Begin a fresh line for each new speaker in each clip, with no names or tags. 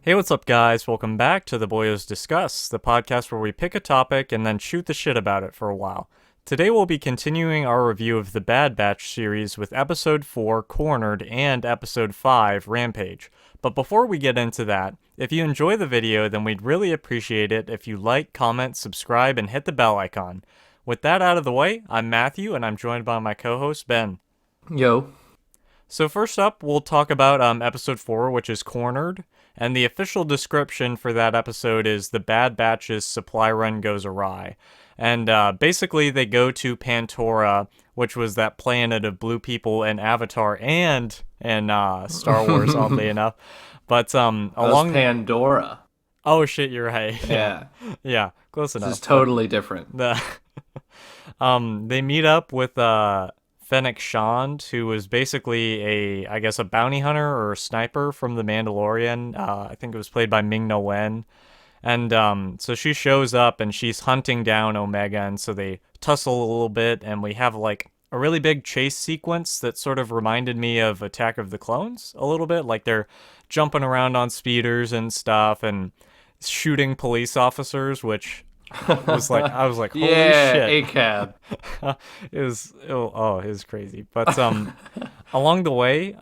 Hey, what's up, guys? Welcome back to the Boyos Discuss, the podcast where we pick a topic and then shoot the shit about it for a while. Today we'll be continuing our review of the Bad Batch series with Episode 4, Cornered, and Episode 5, Rampage. But before we get into that, if you enjoy the video, then we'd really appreciate it if you like, comment, subscribe, and hit the bell icon. With that out of the way, I'm Matthew, and I'm joined by my co-host, Ben.
Yo.
So first up, we'll talk about Episode 4, which is Cornered. And the official description for that episode is the Bad Batch's supply run goes awry. And basically, they go to Pantora, which was that planet of blue people in Avatar and in Star Wars, oddly enough. But along
Pandora.
Oh shit, you're right.
Yeah.
Yeah, close enough.
This is totally different.
They meet up with Fennec Shand, who was basically a bounty hunter or a sniper from The Mandalorian. I think it was played by Ming-Na Wen. And so she shows up and she's hunting down Omega, and so they tussle a little bit, and we have like a really big chase sequence that sort of reminded me of Attack of the Clones a little bit. Like they're jumping around on speeders and stuff and shooting police officers, which I was like, holy shit.
ACAB.
It was crazy. But along the way,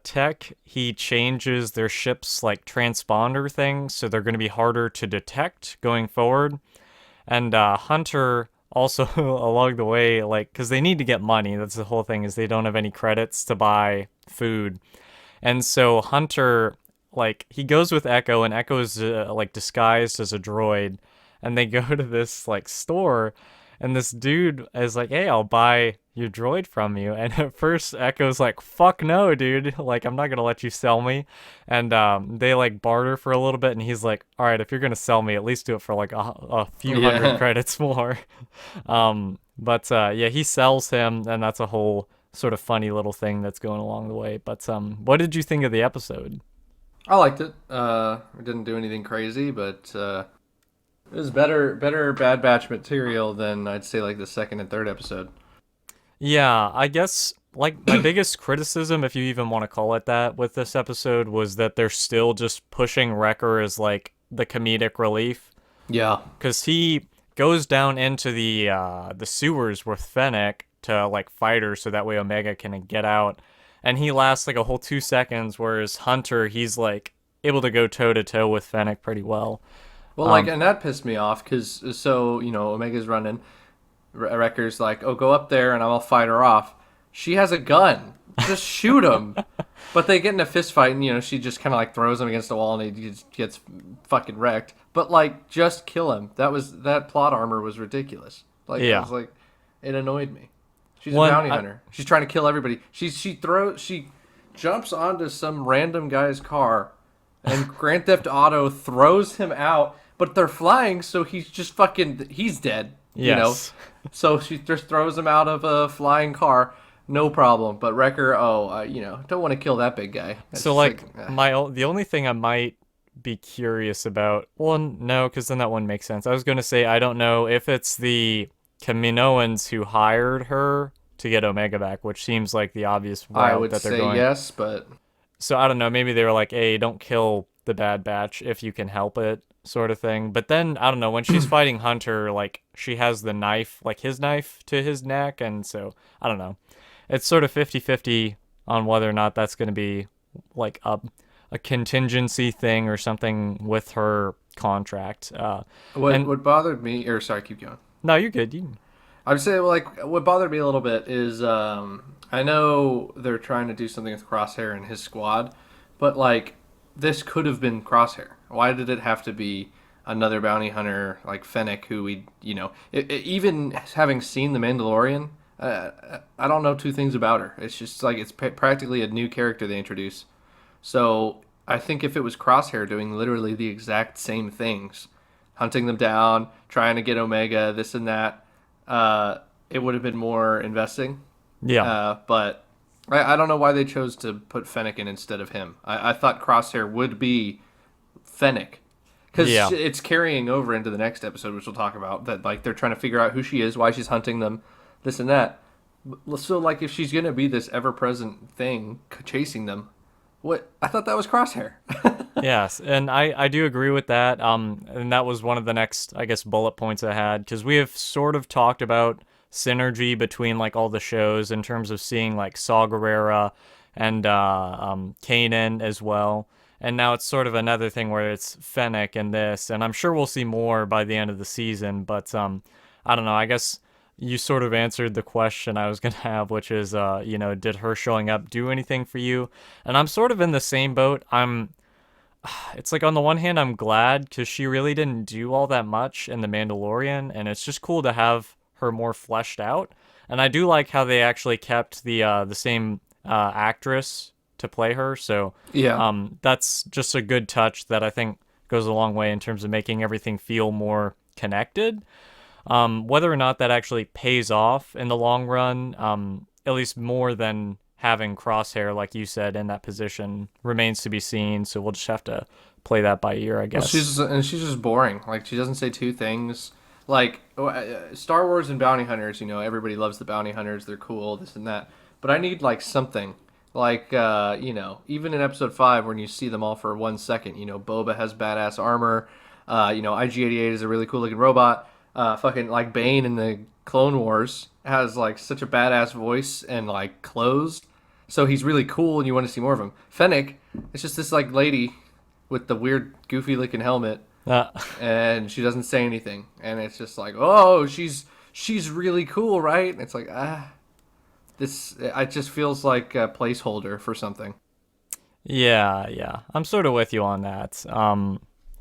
Tech, he changes their ship's like transponder thing, so they're going to be harder to detect going forward. And Hunter also along the way, like, because they need to get money. That's the whole thing, is they don't have any credits to buy food. And so Hunter, like, he goes with Echo, and Echo's like disguised as a droid. And they go to this like store, and this dude is like, "Hey, I'll buy your droid from you." And at first, Echo's like, "Fuck no, dude! Like, I'm not gonna let you sell me." And they like barter for a little bit, and he's like, "All right, if you're gonna sell me, at least do it for like a few hundred credits more." Yeah, he sells him, and that's a whole sort of funny little thing that's going along the way. But what did you think of the episode?
I liked it. It didn't do anything crazy, but it was better Bad Batch material than I'd say like the second and third episode.
Yeah, I guess like my biggest criticism, if you even want to call it that, with this episode was that they're still just pushing Wrecker as like the comedic relief.
Yeah.
Because he goes down into the sewers with Fennec to like fight her so that way Omega can get out. And he lasts like a whole 2 seconds, whereas Hunter, he's like able to go toe to toe with Fennec pretty well.
Well, and that pissed me off because Omega's running. Wrecker's like, "Oh, go up there and I'll fight her off." She has a gun. Just shoot him. But they get in a fist fight, and she just kind of like throws him against the wall, and he just gets fucking wrecked. But like, just kill him. That plot armor was ridiculous. Like, yeah. It annoyed me. She's a bounty hunter. She's trying to kill everybody. She jumps onto some random guy's car, and Grand Theft Auto throws him out. But they're flying, so he's dead.
Yes.
So she just throws him out of a flying car, no problem. But Wrecker, don't want to kill that big guy.
So the only thing I might be curious about, well, no, because then that wouldn't make sense. I was going to say, I don't know if it's the Kaminoans who hired her to get Omega back, which seems like the obvious route that they're going.
I would say yes, but
so I don't know. Maybe they were like, "Hey, don't kill the Bad Batch if you can help it," sort of thing. But then I don't know, when she's fighting Hunter, like she has the knife, like his knife to his neck, and so I don't know. It's sort of 50-50 on whether or not that's going to be like a contingency thing or something with her contract.
What bothered me, or sorry, keep going.
No, you're good.
I would say, like, what bothered me a little bit is I know they're trying to do something with Crosshair and his squad, but like, this could have been Crosshair. Why did it have to be another bounty hunter like Fennec, who even having seen The Mandalorian, I don't know two things about her. It's just like it's practically a new character they introduce. So I think if it was Crosshair doing literally the exact same things, hunting them down, trying to get Omega, this and that, it would have been more investing.
Yeah.
But I don't know why they chose to put Fennec in instead of him. I thought Crosshair would be Fennec. Because it's carrying over into the next episode, which we'll talk about, that like they're trying to figure out who she is, why she's hunting them, this and that. So like if she's going to be this ever-present thing chasing them, What? I thought that was Crosshair.
Yes, and I do agree with that. And that was one of the next, I guess, bullet points I had, because we have sort of talked about synergy between like all the shows in terms of seeing like Saw Gerrera and Kanan as well. And now it's sort of another thing where it's Fennec and this, and I'm sure we'll see more by the end of the season. But I don't know. I guess you sort of answered the question I was gonna have, which is, did her showing up do anything for you? And I'm sort of in the same boat. It's like on the one hand, I'm glad because she really didn't do all that much in The Mandalorian, and it's just cool to have her more fleshed out. And I do like how they actually kept the same actress to play her, so
Yeah.
that's just a good touch that I think goes a long way in terms of making everything feel more connected. Whether or not that actually pays off in the long run, at least more than having Crosshair, like you said, in that position remains to be seen. So we'll just have to play that by ear, I
Well,
guess.
she's just boring. Like she doesn't say two things. Like Star Wars and bounty hunters, everybody loves the bounty hunters. They're cool, this and that. But I need like something. Like even in episode 5 when you see them all for 1 second, Boba has badass armor. IG-88 is a really cool looking robot. Fucking like Bane in the Clone Wars has like such a badass voice and like clothes. So he's really cool and you want to see more of him. Fennec, it's just this like lady with the weird goofy looking helmet
Uh,
and she doesn't say anything, and it's just like, oh, she's really cool, right? And it's like, this it just feels like a placeholder for something.
yeah. I'm sort of with you on that.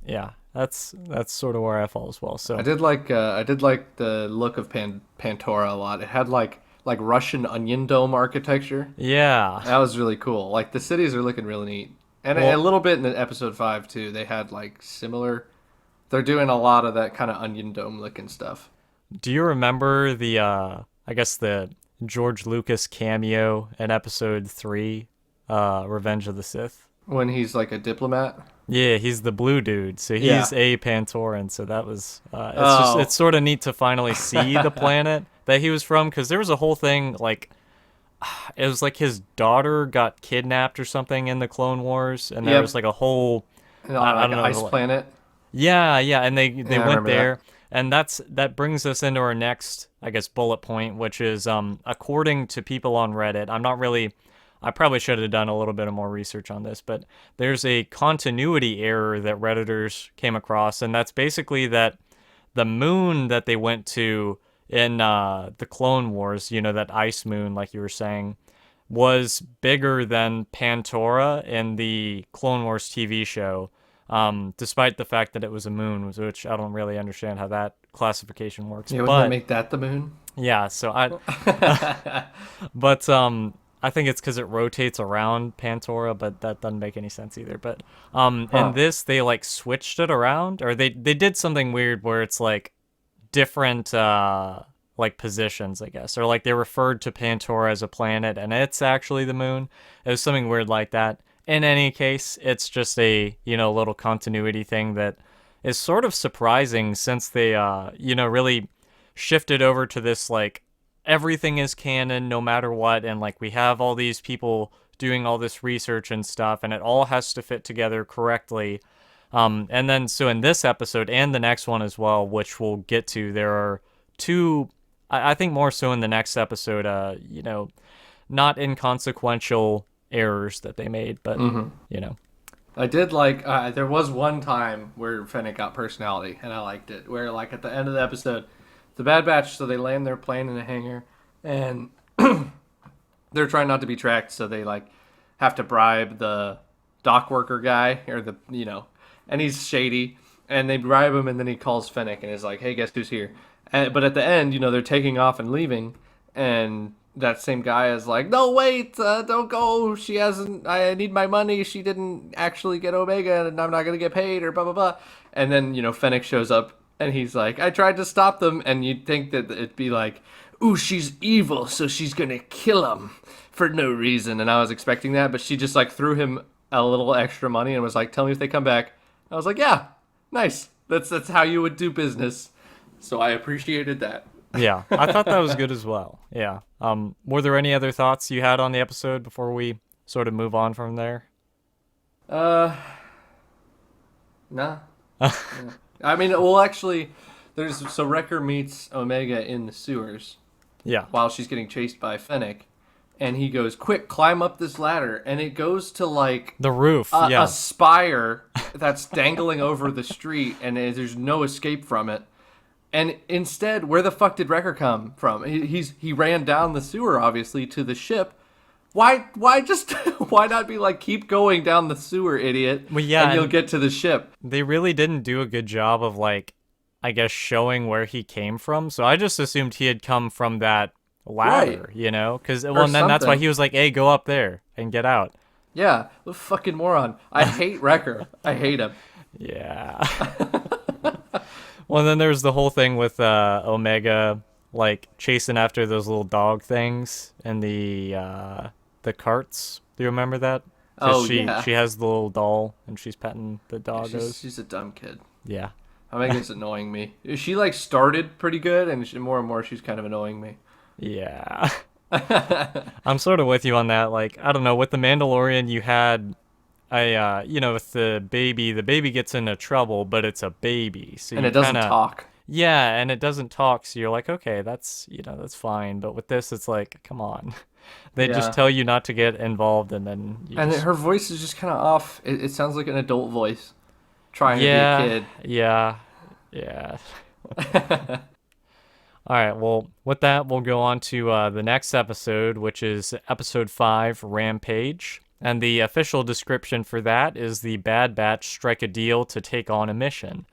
Yeah, that's sort of where I fall as well. So
I did like the look of Pantora a lot. It had like Russian onion dome architecture.
yeah.
That was really cool. Like the cities are looking really neat, and a
Well,
little bit in the episode 5 too. They had like similar. They're doing a lot of that kind of onion dome looking stuff.
do you remember the I guess the George Lucas cameo in episode 3, Revenge of the Sith?
When he's like a diplomat.
Yeah, he's the blue dude. So
Yeah.
he's a Pantoran. So that was it's
Oh.
sort of neat to finally see the planet that he was from, because there was a whole thing like it was like his daughter got kidnapped or something in the Clone Wars, and there
Yep.
was like a whole
On
I
like
don't
an
know
ice planet.
yeah, and they
Yeah, I
went
remember that.
there, and that brings us into our next, I guess, bullet point, which is according to people on Reddit. I probably should have done a little bit of more research on this, but there's a continuity error that Redditors came across, and that's basically that the moon that they went to in the Clone Wars, that ice moon, like you were saying, was bigger than Pantora in the Clone Wars TV show, despite the fact that it was a moon, which I don't really understand how that classification works.
Yeah, wouldn't that
But
make that the moon?
yeah, so but I think it's because it rotates around Pantora, but that doesn't make any sense either. But in
Huh.
this, they like switched it around, or they did something weird where it's like different like positions, I guess, or like they referred to Pantora as a planet and it's actually the moon. It was something weird like that. In any case, it's just a little continuity thing that is sort of surprising, since they really shifted over to this like everything is canon no matter what, and like we have all these people doing all this research and stuff, and it all has to fit together correctly. And then, so in this episode and the next one as well, which we'll get to, there are two, I think more so in the next episode, not inconsequential errors that they made, but, you know.
I did like. There was one time where Fennec got personality, and I liked it. Where like at the end of the episode, the Bad Batch, so they land their plane in a hangar, and they're trying not to be tracked, so they like have to bribe the dock worker guy or and he's shady, and they bribe him, and then he calls Fennec and is like, "Hey, guess who's here?" But at the end, they're taking off and leaving, and that same guy is like, "No, wait, don't go. She hasn't. I need my money. She didn't actually get Omega, and I'm not gonna get paid, or blah blah blah." And then Fennec shows up, and he's like, "I tried to stop them," and you'd think that it'd be like, "Ooh, she's evil, so she's gonna kill him for no reason." And I was expecting that, but she just like threw him a little extra money and was like, "Tell me if they come back." I was like, "Yeah, nice. That's how you would do business." So I appreciated that.
Yeah, I thought that was good as well. Yeah. Were there any other thoughts you had on the episode before we sort of move on from there?
Uh, nah. Yeah. I mean, well, actually, there's so Wrecker meets Omega in the sewers
Yeah.
while she's getting chased by Fennec, and he goes, "Quick, climb up this ladder," and it goes to like
The roof,
a
yeah.
spire that's dangling over the street, and there's no escape from it. And instead, where the fuck did Wrecker come from? He ran down the sewer, obviously, to the ship. Why just why not be like, keep going down the sewer, idiot,
Well, yeah,
and you'll
and
get to the ship.
they really didn't do a good job of like, I guess, showing where he came from. So I just assumed he had come from that
Right.
ladder, you know? Because well,
Or
and then that's why
something.
he was like, "Hey, go up there and get out."
Yeah, the fucking moron. I hate Wrecker. I hate him.
Yeah. Well, and then there's the whole thing with Omega like chasing after those little dog things and the carts. Do you remember that? Because
Oh yeah.
she has the little doll and she's petting the doggos.
She's a dumb kid.
Yeah.
Omega's annoying me. She like started pretty good, and more and more she's kind of annoying me.
Yeah. I'm sort of with you on that. Like, I don't know, with the Mandalorian you had you know, with the baby gets into trouble, but it's a baby. So
And
you
it doesn't
kind of
talk.
yeah, and it doesn't talk, so you're like, okay, that's, you know, that's fine. But with this, it's like, come on. They just
Yeah.
tell you not to get involved, and then you
And
just,
her voice is just kind of off. It sounds like an adult voice trying to be a
yeah,
kid.
yeah, yeah. All right, well, with that, we'll go on to the next episode, which is episode 5, Rampage. And the official description for that is the Bad Batch strike a deal to take on a mission.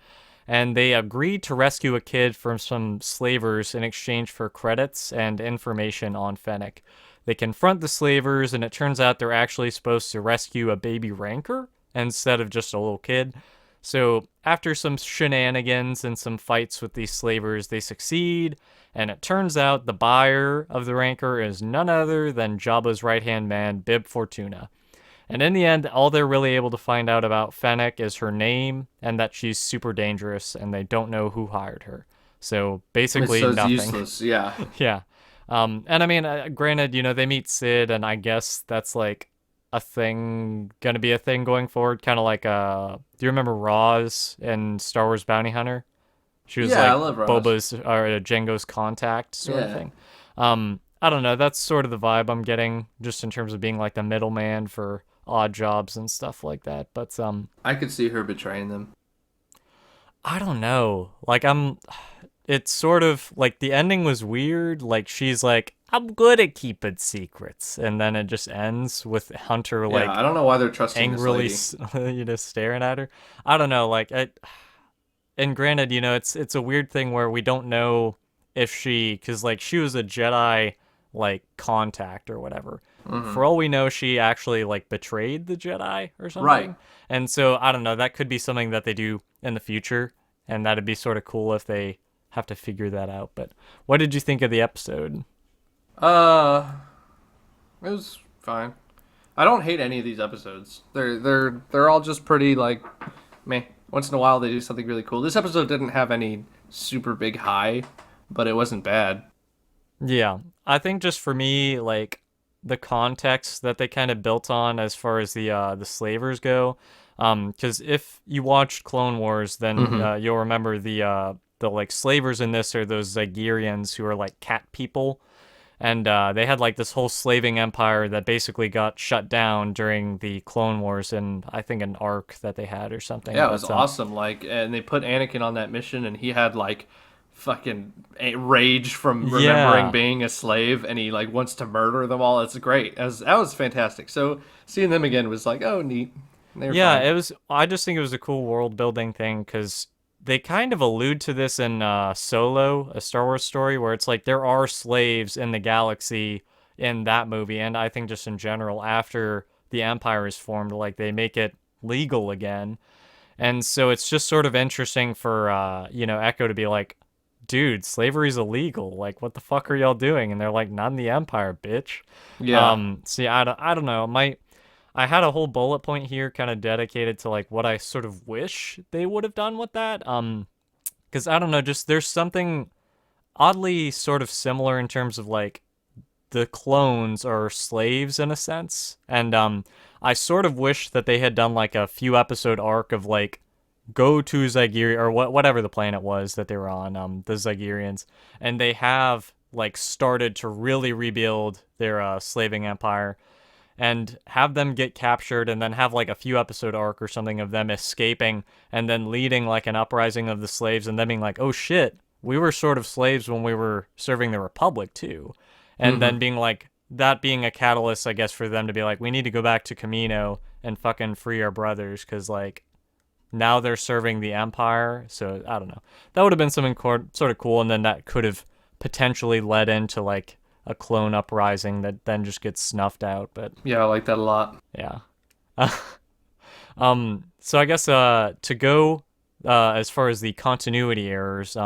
And they agreed to rescue a kid from some slavers in exchange for credits and information on Fennec. They confront the slavers, and it turns out they're actually supposed to rescue a baby rancor instead of just a little kid. So, after some shenanigans and some fights with these slavers, they succeed, and it turns out the buyer of the rancor is none other than Jabba's right-hand man, Bib Fortuna. And in the end, all they're really able to find out about Fennec is her name and that she's super dangerous, and they don't know who hired her. So basically,
So it's
nothing.
useless. Yeah.
Yeah. And I mean, granted, you know, they meet Sid, and I guess that's like a thing, gonna be a thing going forward. Kind of like, do you remember Roz in Star Wars Bounty Hunter? She was
Yeah, I
like
love Ross.
Boba's or Jango's contact sort of
Yeah.
thing. I don't know. That's sort of the vibe I'm getting, just in terms of being like the middleman for odd jobs and stuff like that. But
I could see her betraying them.
I don't know. Like it's sort of like the ending was weird. Like she's like, I'm good at keeping secrets, and then it just ends with Hunter
Yeah,
like
I don't know why they're trusting this
angrily,
lady.
you know, staring at her. I don't know. Like and granted, you know, it's a weird thing where we don't know if because like she was a Jedi like contact or whatever. For all we know, she actually like betrayed the Jedi or
Right.
something. And so I don't know. That could be something that they do in the future, and that'd be sort of cool if they have to figure that out. But what did you think of the episode?
Uh, it was fine. I don't hate any of these episodes. They're all just pretty like meh. Once in a while they do something really cool. This episode didn't have any super big high, but it wasn't bad.
Yeah, I think just for me, like the context that they kind of built on as far as the slavers go, because if you watched Clone Wars, then
Mm-hmm.
you'll remember the like slavers in this are those Zygerians who are like cat people, and they had like this whole slaving empire that basically got shut down during the Clone Wars, and I think an arc that they had or something.
Yeah, it was
But
awesome. Like, and they put Anakin on that mission, and he had like fucking rage from remembering
yeah,
being a slave, and he like wants to murder them all. It's great. That was fantastic. So seeing them again was like, oh, neat. They were
yeah,
fine.
it was. I just think it was a cool world building thing because they kind of allude to this in Solo, a Star Wars story, where it's like there are slaves in the galaxy in that movie, and I think just in general after the Empire is formed, like they make it legal again, and so it's just sort of interesting for you know, Echo to be like, dude, slavery's illegal. Like, what the fuck are y'all doing? And they're like, not in the Empire, bitch.
Yeah.
See, I don't know. I had a whole bullet point here kind of dedicated to like what I sort of wish they would have done with that. Because I don't know, just there's something oddly sort of similar in terms of like the clones are slaves in a sense. And I sort of wish that they had done like a few episode arc of like go to Zygeria or whatever the planet was that they were on, the Zygerians, and they have like started to really rebuild their slaving empire and have them get captured and then have like a few episode arc or something of them escaping and then leading like an uprising of the slaves and then being like, oh shit, we were sort of slaves when we were serving the Republic too. And
Mm-hmm.
then being like, that being a catalyst, I guess, for them to be like, we need to go back to Camino and fucking free our brothers because like now they're serving the Empire. So I don't know. That would have been something sort of cool. And then that could have potentially led into like a clone uprising that then just gets snuffed out. But
Yeah, I like that a lot.
yeah. So I guess to go as far as the continuity errors,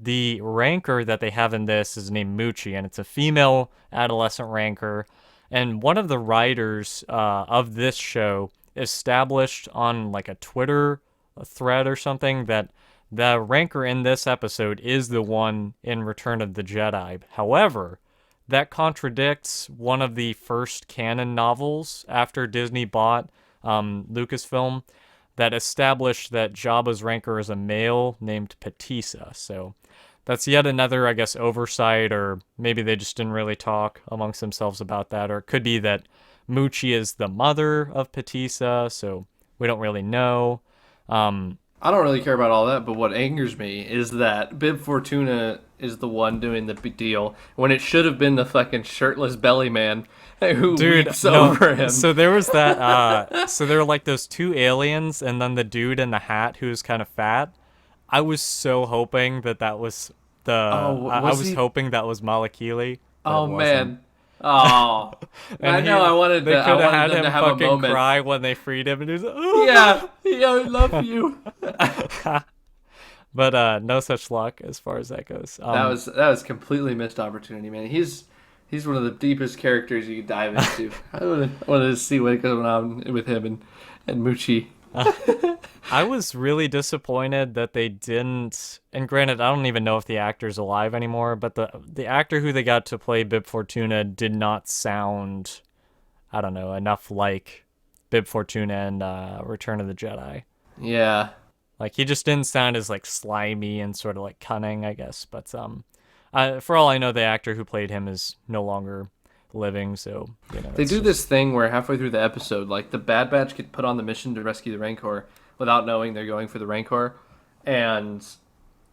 the rancor that they have in this is named Muchi, and it's a female adolescent rancor. And one of the writers of this show established on like a Twitter thread or something that the rancor in this episode is the one in Return of the Jedi. However, that contradicts one of the first canon novels after Disney bought Lucasfilm that established that Jabba's rancor is a male named Patissa. So that's yet another, I guess, oversight, or maybe they just didn't really talk amongst themselves about that, or it could be that Muchi is the mother of Patissa, so we don't really know.
I don't really care about all that, but what angers me is that Bib Fortuna is the one doing the big deal when it should have been the fucking shirtless belly man who
Dude,
weeps
no.
over him.
So there was that. So there were like those two aliens, and then the dude in the hat who was kind of fat. I was so hoping that that was the.
Oh,
I
was
was
he?
hoping that was Malakili. But
Oh
it wasn't.
man. Oh. I
And
know. I wanted
they
to. I
could have
wanted
had
them
him
to have a
fucking
moment.
cry when they freed him, and he was like, oh.
Yeah. Yeah. I love you.
But no such luck as far as that goes.
That was completely missed opportunity, man. He's one of the deepest characters you could dive into. I wanted to see what goes on with him and Muchi.
I was really disappointed that they didn't. And granted, I don't even know if the actor's alive anymore, but the actor who they got to play Bib Fortuna did not sound, I don't know, enough like Bib Fortuna in Return of the Jedi.
Yeah.
Like he just didn't sound as like slimy and sort of like cunning, I guess. But for all I know, the actor who played him is no longer living, so
They do this thing where halfway through the episode, like the Bad Batch get put on the mission to rescue the Rancor without knowing they're going for the Rancor, and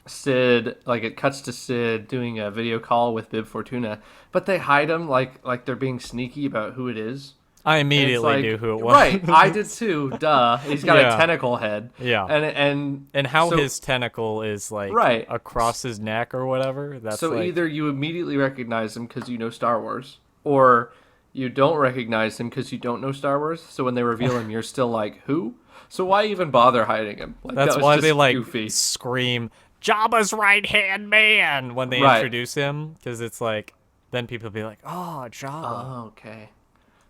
Sid, like it cuts to Sid doing a video call with Bib Fortuna, but they hide him like they're being sneaky about who it is.
I
And it's
immediately
like,
knew who it was.
right, I did too. Duh, he's got
Yeah.
a tentacle head.
Yeah.
And
And how
so,
his tentacle is like
Right.
across his neck or whatever. That's
so
like,
either you immediately recognize him because you know Star Wars, or you don't recognize him because you don't know Star Wars. So when they reveal him, you're still like, who? So why even bother hiding him? Like,
that's
that was
why
just
they like
goofy.
scream Jabba's right hand man when they
Right.
introduce him, because it's like then people be like, oh, Jabba.
Oh, okay.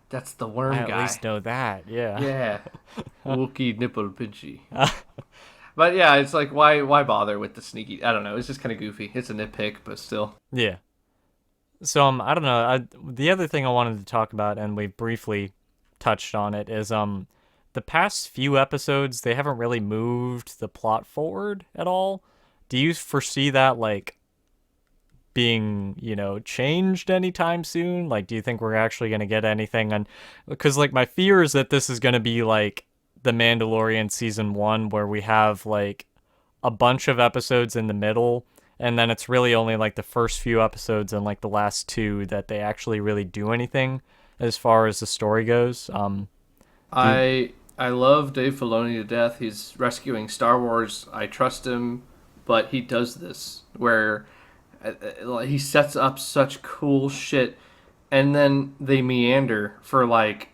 That's the worm
I at
guy.
least know that. Yeah.
Yeah. Wookie nipple pinchy. But yeah, it's like why bother with the sneaky? I don't know. It's just kind of goofy. It's a nitpick, but still.
Yeah. So I don't know. The other thing I wanted to talk about, and we briefly touched on it, is the past few episodes they haven't really moved the plot forward at all. Do you foresee that like being changed anytime soon? Like, do you think we're actually going to get anything? And because like my fear is that this is going to be like the Mandalorian season 1, where we have like a bunch of episodes in the middle, and then it's really only like the first few episodes and like the last two that they actually really do anything as far as the story goes.
I love Dave Filoni to death. He's rescuing Star Wars. I trust him, but he does this where he sets up such cool shit, and then they meander for like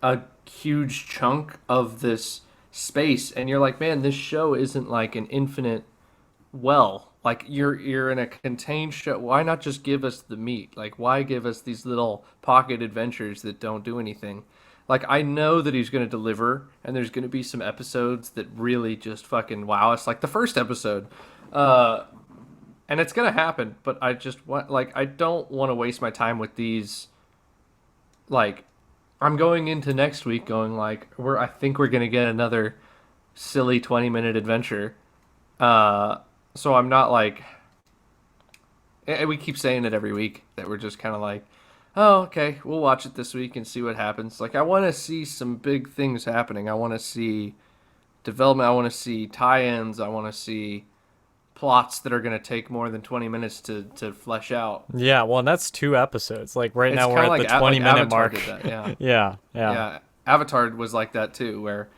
a huge chunk of this space, and you're like, man, this show isn't like an infinite well. Like you're in a contained show. Why not just give us the meat? Like why give us these little pocket adventures that don't do anything? Like I know that he's going to deliver, and there's going to be some episodes that really just fucking wow us. Like the first episode, and it's gonna happen. But I just want, like, I don't want to waste my time with these. Like, I'm going into next week going like, I think we're gonna get another silly 20-minute adventure. Uh, so I'm not like, and we keep saying it every week that we're just kind of like, oh, okay, we'll watch it this week and see what happens. Like, I want to see some big things happening. I want to see development. I want to see tie-ins. I want to see plots that are going to take more than 20 minutes to flesh out.
Yeah, well, and that's 2 episodes. Like right
It's
now we're
kind of
at
like
the 20-minute
Avatar
mark.
did that. Yeah,
Yeah, yeah.
yeah. Avatar was like that too, where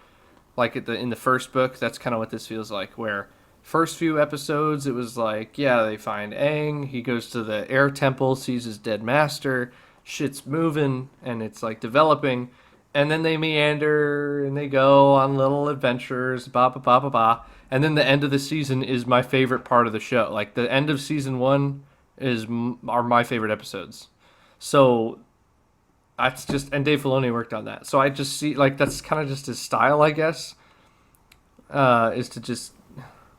like in the first book, that's kind of what this feels like. Where first few episodes, it was like, yeah, they find Aang. He goes to the air temple, sees his dead master. Shit's moving, and it's like developing. And then they meander and they go on little adventures, ba ba ba ba ba. And then the end of the season is my favorite part of the show. Like the end of season one are my favorite episodes. So that's just, and Dave Filoni worked on that. So I just see like that's kind of just his style, I guess. Is to just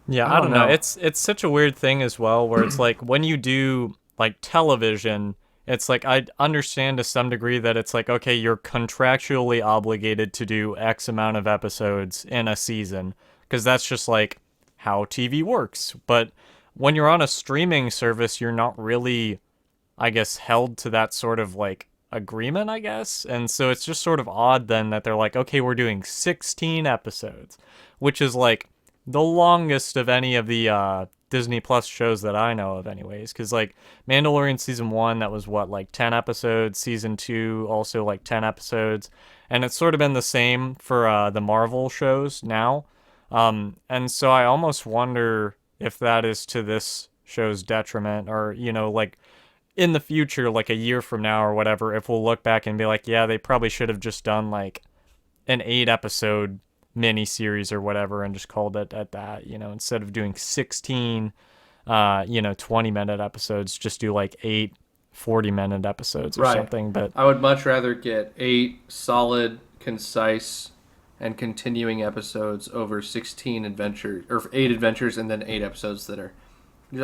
Yeah,
I
I
don't
don't know.
know.
It's such a weird thing as well where it's like when you do like television, it's like I understand to some degree that it's like okay, you're contractually obligated to do X amount of episodes in a season because that's just like how TV works. But when you're on a streaming service, you're not really I guess held to that sort of like agreement, I guess. And so it's just sort of odd then that they're like, okay, we're doing 16 episodes, which is like the longest of any of the Disney Plus shows that I know of, anyways. Because like Mandalorian season one, that was what like 10 episodes. Season two, also like 10 episodes, and it's sort of been the same for the Marvel shows now. And so I almost wonder if that is to this show's detriment, or like in the future, like a year from now or whatever, if we'll look back and be like, yeah, they probably should have just done like an 8 episode mini series or whatever and just called it at that, instead of doing 16, 20-minute episodes, just do like 8 40-minute episodes or
Right.
something. But
I would much rather get 8 solid, concise, and continuing episodes over 16 adventures or 8 adventures and then 8 episodes that are.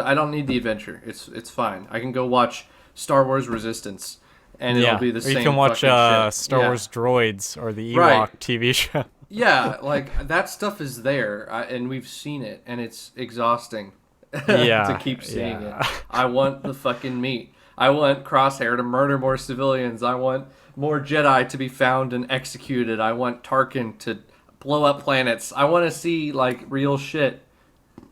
I don't need the adventure. It's fine. I can go watch Star Wars Resistance, and it'll
yeah,
be the
or you
same
can watch
fucking shit.
Star
Yeah.
Wars Droids or the
Right.
Ewok TV show.
Yeah, like that stuff is there, and we've seen it, and it's exhausting to
Yeah,
keep seeing it.
yeah.
I want the fucking meat. I want Crosshair to murder more civilians. I want more Jedi to be found and executed. I want Tarkin to blow up planets. I want to see like real shit,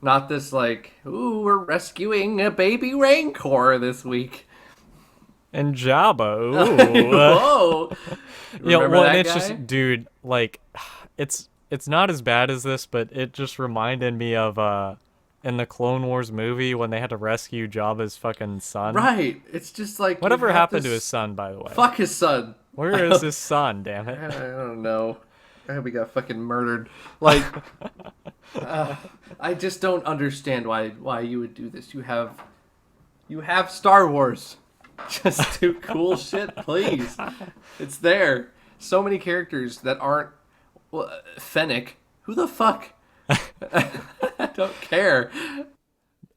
not this like, ooh, we're rescuing a baby Rancor this week.
And Jabba, ooh.
Whoa!
Yeah,
Remember
well,
that
and it's
guy?
just, dude, like, it's not as bad as this, but it just reminded me of in the Clone Wars movie when they had to rescue Jabba's fucking son.
Right. It's just like you
Whatever
have
happened to
this-
his son, by the way?
Fuck his son.
Where is his son? Damn
I
it!
don't know. I hope he got fucking murdered. Like, I just don't understand why you would do this. You have Star Wars. Just do cool shit, please. It's there. So many characters that aren't. Well, Fennec. Who the fuck? I don't care.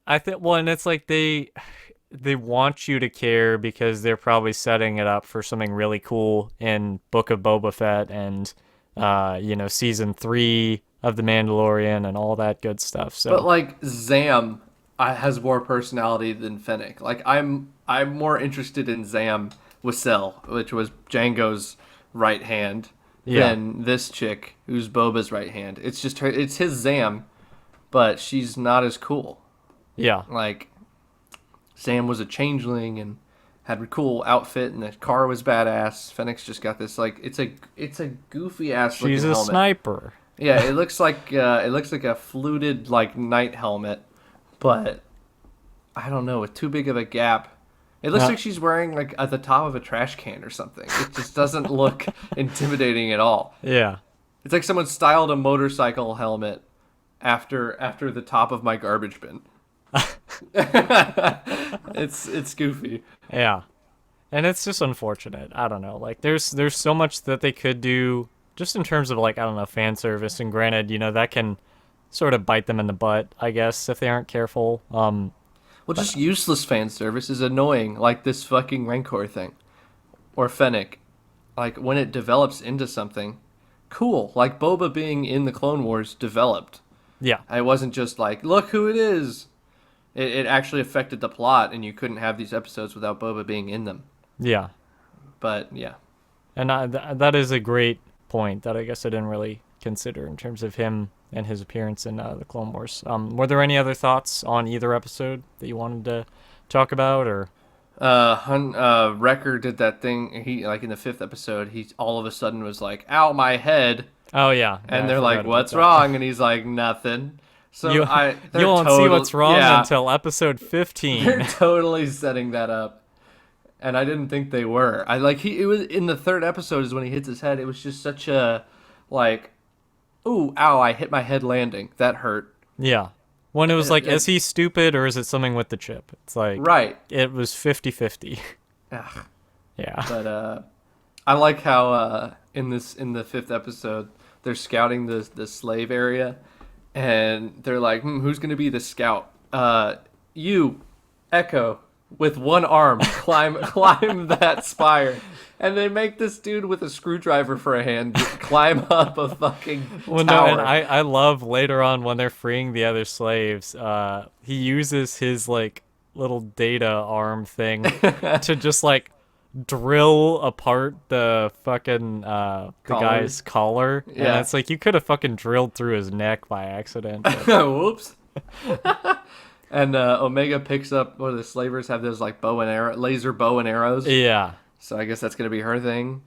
I think, well, and it's like they want you to care because they're probably setting it up for something really cool in Book of Boba Fett and season 3 of The Mandalorian and all that good stuff. So
But like Zam has more personality than Fennec. Like I'm more interested in Zam Wissel, which was Django's right hand,
Yeah.
than this chick who's Boba's right hand. It's just her. It's his Zam, but she's not as cool.
yeah.
Like Zam was a changeling and had a cool outfit, and the car was badass. Fennec's just got this like it's a goofy ass looking
She's a
helmet.
sniper.
Yeah, it looks like a fluted like knight helmet, but I don't know, with too big of a gap. It looks
Yeah.
like she's wearing like at the top of a trash can or something. It just doesn't look intimidating at all.
Yeah.
It's like someone styled a motorcycle helmet after the top of my garbage bin. It's goofy.
Yeah. And it's just unfortunate. I don't know. Like there's so much that they could do just in terms of like, I don't know, fan service, and granted, that can sort of bite them in the butt, I guess, if they aren't careful.
Well, just useless fan service is annoying, like this fucking Rancor thing. Or Fennec. Like, when it develops into something, cool. Like, Boba being in the Clone Wars developed.
Yeah.
It wasn't just like, look who it is. It actually affected the plot, and you couldn't have these episodes without Boba being in them.
Yeah.
But, yeah.
And that is a great point that I guess I didn't really consider in terms of him and his appearance in the Clone Wars. Were there any other thoughts on either episode that you wanted to talk about, or?
Wrecker did that thing. He, like, in the 5th episode, he all of a sudden was like, ow, my head.
Oh, yeah.
And
Yeah,
they're like, what's wrong? And he's like, nothing. So
you won't see what's wrong until episode 15.
They're totally setting that up. And I didn't think they were. It was in the 3rd episode is when he hits his head. It was just such a, like, ooh, ow, I hit my head landing. That hurt.
Yeah. When it was like, is he stupid or is it something with the chip? It's like,
right.
It was 50-50.
Ugh.
Yeah.
But I like how in the 5th episode they're scouting the slave area, and they're like, who's gonna be the scout? You, Echo, with one arm, climb that spire. And they make this dude with a screwdriver for a hand climb up a fucking tower.
No, and I love later on when they're freeing the other slaves, he uses his, like, little data arm thing to just, like, drill apart the fucking, the guy's collar.
Yeah.
And it's like, you could have fucking drilled through his neck by accident.
Whoops. And Omega picks up, what do the slavers have those, like, laser bow and arrows?
Yeah.
So I guess that's going to be her thing.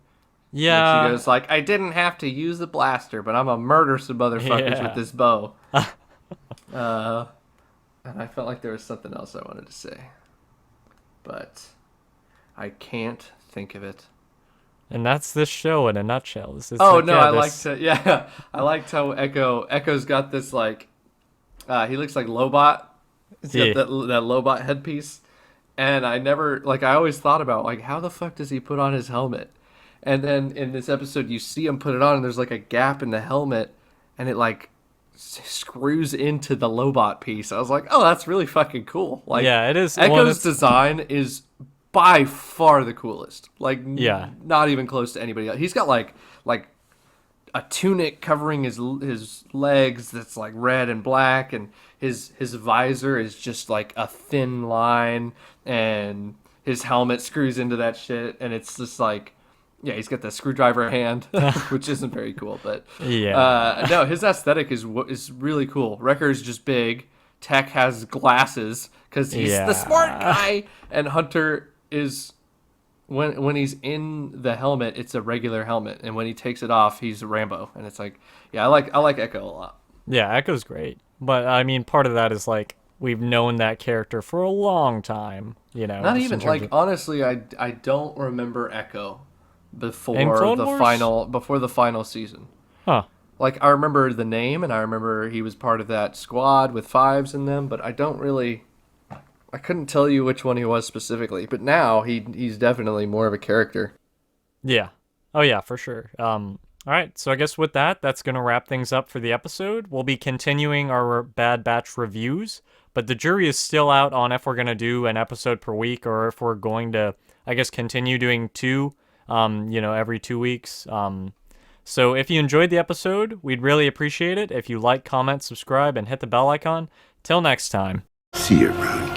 Yeah.
And she goes like, I didn't have to use the blaster, but I'm going to murder some motherfuckers with this bow. And I felt like there was something else I wanted to say. But I can't think of it.
And that's this show in a nutshell.
I liked how Echo's got this, like, he looks like Lobot. He's got that Lobot headpiece. And I always thought about, like, how the fuck does he put on his helmet? And then in this episode, you see him put it on, and there's, like, a gap in the helmet, and it, like, screws into the Lobot piece. I was like, oh, that's really fucking cool. Like,
yeah, it is.
Echo's design is by far the coolest. Like, not even close to anybody else. He's got, like a tunic covering his legs that's, like, red and black, and his visor is just, like, a thin line, and his helmet screws into that shit, and it's just like, yeah, he's got the screwdriver hand, which isn't very cool, but no, his aesthetic is really cool. Wrecker's just big. Tech has glasses because he's the smart guy, and Hunter is when he's in the helmet, it's a regular helmet, and when he takes it off, he's Rambo, and it's like, yeah, I like Echo a lot.
Yeah, Echo's great, but I mean, part of that is, like, we've known that character for a long time, you know.
Not even, like, honestly, I don't remember Echo before the final season.
Huh.
Like, I remember the name, and I remember he was part of that squad with Fives in them, but I couldn't tell you which one he was specifically. But now he's definitely more of a character.
Yeah. Oh yeah, for sure. All right, so I guess with that, that's going to wrap things up for the episode. We'll be continuing our Bad Batch reviews, but the jury is still out on if we're going to do an episode per week or if we're going to, I guess, continue doing two, every 2 weeks. So if you enjoyed the episode, we'd really appreciate it if you like, comment, subscribe, and hit the bell icon. Till next time.
See you around.